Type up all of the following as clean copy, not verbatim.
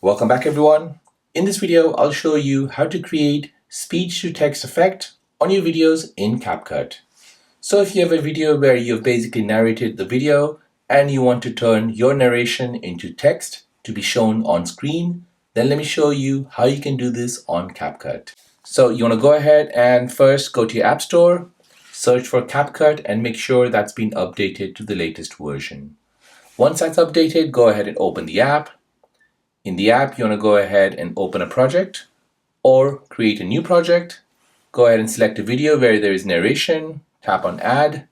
Welcome back everyone. In this video, I'll show you how to create speech-to-text effect on your videos in Capcut. So if you have a video where you've basically narrated the video and you want to turn your narration into text to be shown on screen, then let me show you how you can do this on Capcut. So you want to go ahead and first go to your App Store, search for Capcut and make sure that's been updated to the latest version. Once that's updated, go ahead and open the app. In the app, you want to go ahead and open a project or create a new project. Go ahead and select a video where there is narration, tap on add.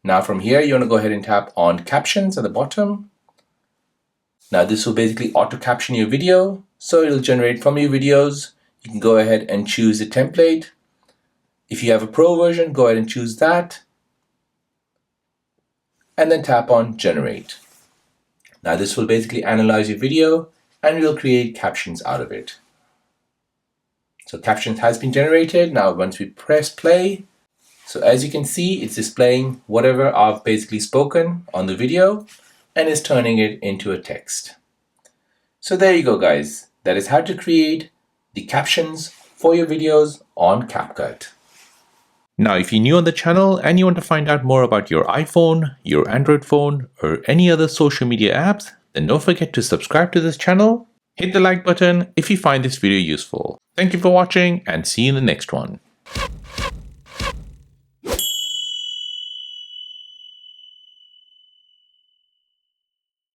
Now from here, you want to go ahead and tap on captions at the bottom. Now this will basically auto caption your video. So it'll generate from your videos. You can go ahead and choose a template. If you have a pro version, go ahead and choose that. And then tap on generate. Now this will basically analyze your video and we'll create captions out of it. So captions has been generated. Now once we press play, so as you can see, it's displaying whatever I've basically spoken on the video and is turning it into a text. So there you go guys. That is how to create the captions for your videos on Capcut. Now, if you're new on the channel and you want to find out more about your iPhone, your Android phone, or any other social media apps, then don't forget to subscribe to this channel. Hit the like button if you find this video useful. Thank you for watching and see you in the next one.